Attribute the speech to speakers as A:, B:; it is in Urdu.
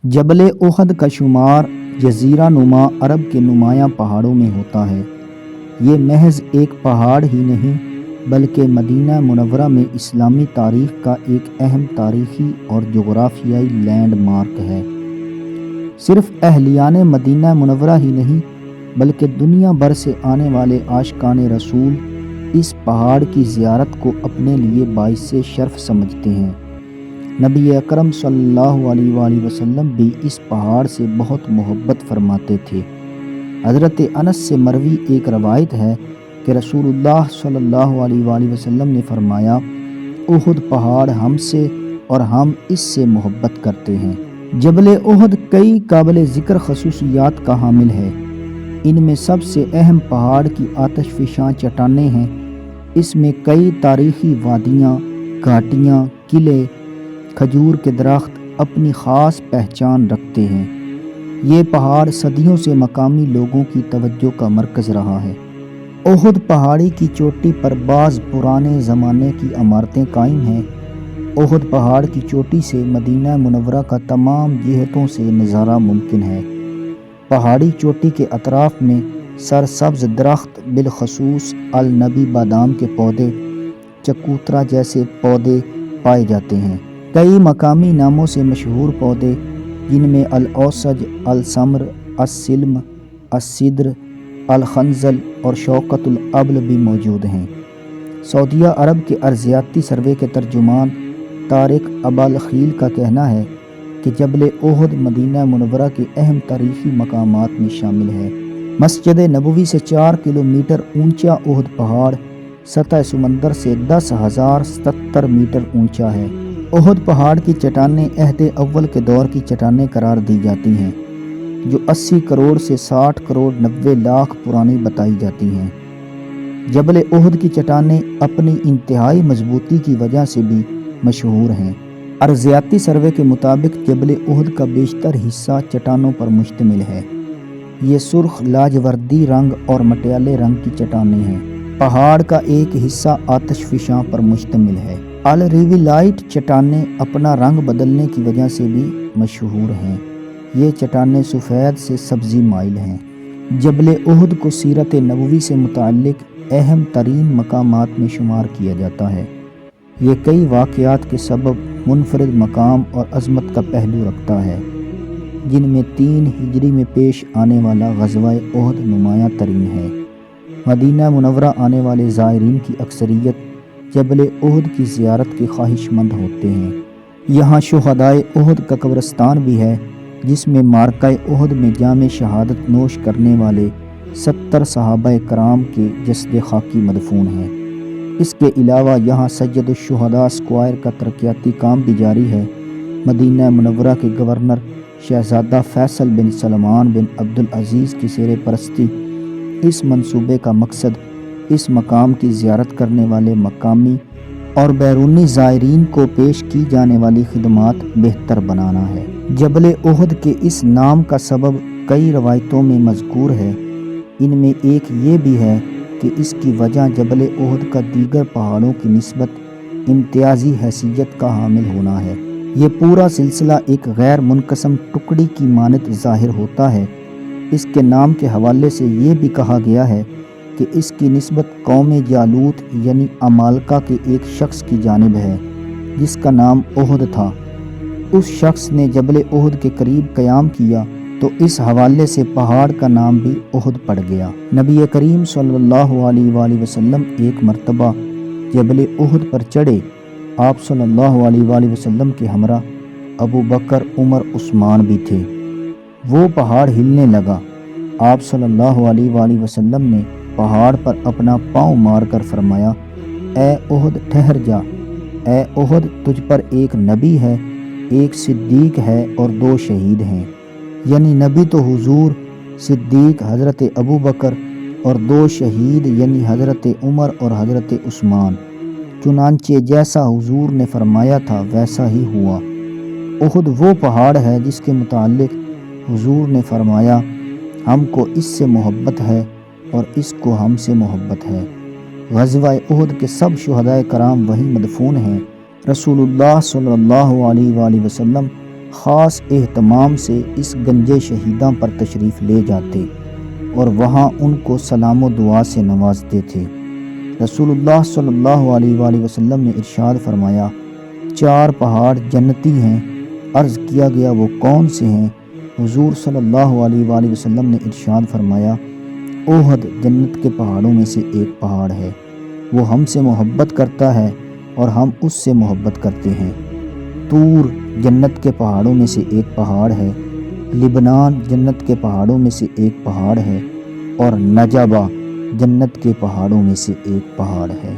A: جبل احد کا شمار جزیرہ نما عرب کے نمایاں پہاڑوں میں ہوتا ہے۔ یہ محض ایک پہاڑ ہی نہیں بلکہ مدینہ منورہ میں اسلامی تاریخ کا ایک اہم تاریخی اور جغرافیائی لینڈ مارک ہے۔ صرف اہلیان مدینہ منورہ ہی نہیں بلکہ دنیا بھر سے آنے والے عاشقان رسول اس پہاڑ کی زیارت کو اپنے لیے باعث شرف سمجھتے ہیں۔ نبی اکرم صلی اللہ علیہ وآلہ وسلم بھی اس پہاڑ سے بہت محبت فرماتے تھے۔ حضرت انس سے مروی ایک روایت ہے کہ رسول اللہ صلی اللہ علیہ وآلہ وسلم نے فرمایا، احد پہاڑ ہم سے اور ہم اس سے محبت کرتے ہیں۔ جبل احد کئی قابل ذکر خصوصیات کا حامل ہے۔ ان میں سب سے اہم پہاڑ کی آتش فشاں چٹانیں ہیں۔ اس میں کئی تاریخی وادیاں، گھاٹیاں، قلعے، کھجور کے درخت اپنی خاص پہچان رکھتے ہیں۔ یہ پہاڑ صدیوں سے مقامی لوگوں کی توجہ کا مرکز رہا ہے۔ احد پہاڑی کی چوٹی پر بعض پرانے زمانے کی عمارتیں قائم ہیں۔ احد پہاڑ کی چوٹی سے مدینہ منورہ کا تمام جہتوں سے نظارہ ممکن ہے۔ پہاڑی چوٹی کے اطراف میں سرسبز درخت، بالخصوص النبی بادام کے پودے، چکوترا جیسے پودے پائے جاتے ہیں۔ کئی مقامی ناموں سے مشہور پودے جن میں الاوسج، السمر، السلم، السدر، الخنزل اور شوکت الابل بھی موجود ہیں۔ سعودیہ عرب کے ارضیاتی سروے کے ترجمان طارق ابالخیل کا کہنا ہے کہ جبل احد مدینہ منورہ کے اہم تاریخی مقامات میں شامل ہے۔ مسجد نبوی سے 4 کلومیٹر اونچا احد پہاڑ سطح سمندر سے 10,077 میٹر اونچا ہے۔ احد پہاڑ کی چٹانیں عہد اول کے دور کی چٹانیں قرار دی جاتی ہیں، جو 80 کروڑ سے 60 کروڑ 90 لاکھ پرانی بتائی جاتی ہیں۔ جبل احد کی چٹانیں اپنی انتہائی مضبوطی کی وجہ سے بھی مشہور ہیں۔ ارضیاتی سروے کے مطابق جبل احد کا بیشتر حصہ چٹانوں پر مشتمل ہے۔ یہ سرخ لاجوردی رنگ اور مٹیالے رنگ کی چٹانیں ہیں۔ پہاڑ کا ایک حصہ آتش فشاں پر مشتمل ہے۔ الریولائٹ چٹانیں اپنا رنگ بدلنے کی وجہ سے بھی مشہور ہیں۔ یہ چٹانیں سفید سے سبزی مائل ہیں۔ جبل احد کو سیرت نبوی سے متعلق اہم ترین مقامات میں شمار کیا جاتا ہے۔ یہ کئی واقعات کے سبب منفرد مقام اور عظمت کا پہلو رکھتا ہے، جن میں 3 ہجری میں پیش آنے والا غزوہ احد نمایاں ترین ہے۔ مدینہ منورہ آنے والے زائرین کی اکثریت جبل احد کی زیارت کے خواہش مند ہوتے ہیں۔ یہاں شہدائے احد کا قبرستان بھی ہے، جس میں معرکہ احد میں جام شہادت نوش کرنے والے 70 صحابہ کرام کے جسد خاکی مدفون ہیں۔ اس کے علاوہ یہاں سید الشہداء اسکوائر کا ترقیاتی کام بھی جاری ہے۔ مدینہ منورہ کے گورنر شہزادہ فیصل بن سلمان بن عبدالعزیز کی زیر پرستی اس منصوبے کا مقصد اس مقام کی زیارت کرنے والے مقامی اور بیرونی زائرین کو پیش کی جانے والی خدمات بہتر بنانا ہے۔ جبل احد کے اس نام کا سبب کئی روایتوں میں مذکور ہے۔ ان میں ایک یہ بھی ہے کہ اس کی وجہ جبل احد کا دیگر پہاڑوں کی نسبت امتیازی حیثیت کا حامل ہونا ہے۔ یہ پورا سلسلہ ایک غیر منقسم ٹکڑی کی مانند ظاہر ہوتا ہے۔ اس کے نام کے حوالے سے یہ بھی کہا گیا ہے کہ اس کی نسبت قوم جالوت یعنی عمالقہ کے ایک شخص کی جانب ہے، جس کا نام احد تھا۔ اس شخص نے جبل احد کے قریب قیام کیا تو اس حوالے سے پہاڑ کا نام بھی احد پڑ گیا۔ نبی کریم صلی اللہ علیہ وآلہ وسلم ایک مرتبہ جبل احد پر چڑھے۔ آپ صلی اللہ علیہ وآلہ وسلم کے ہمراہ ابو بکر، عمر، عثمان بھی تھے۔ وہ پہاڑ ہلنے لگا۔ آپ صلی اللہ علیہ وآلہ وسلم نے پہاڑ پر اپنا پاؤں مار کر فرمایا، اے احد ٹھہر جا، اے احد تجھ پر ایک نبی ہے، ایک صدیق ہے اور 2 شہید ہیں۔ یعنی نبی تو حضور، صدیق حضرت ابو بکر اور 2 شہید یعنی حضرت عمر اور حضرت عثمان۔ چنانچہ جیسا حضور نے فرمایا تھا ویسا ہی ہوا۔ احد وہ پہاڑ ہے جس کے متعلق حضور نے فرمایا، ہم کو اس سے محبت ہے اور اس کو ہم سے محبت ہے۔ غزوہ احد کے سب شہدائے کرام وہیں مدفون ہیں۔ رسول اللہ صلی اللہ علیہ وآلہ وسلم خاص اہتمام سے اس گنج شہیداں پر تشریف لے جاتے اور وہاں ان کو سلام و دعا سے نوازتے تھے۔ رسول اللہ صلی اللہ علیہ وآلہ وسلم نے ارشاد فرمایا، 4 پہاڑ جنتی ہیں۔ عرض کیا گیا وہ کون سے ہیں؟ حضور صلی اللہ علیہ وآلہ وسلم نے ارشاد فرمایا، احد جنت کے پہاڑوں میں سے ایک پہاڑ ہے، وہ ہم سے محبت کرتا ہے اور ہم اس سے محبت کرتے ہیں۔ طور جنت کے پہاڑوں میں سے ایک پہاڑ ہے، لبنان جنت کے پہاڑوں میں سے ایک پہاڑ ہے، اور نجبہ جنت کے پہاڑوں میں سے ایک پہاڑ ہے۔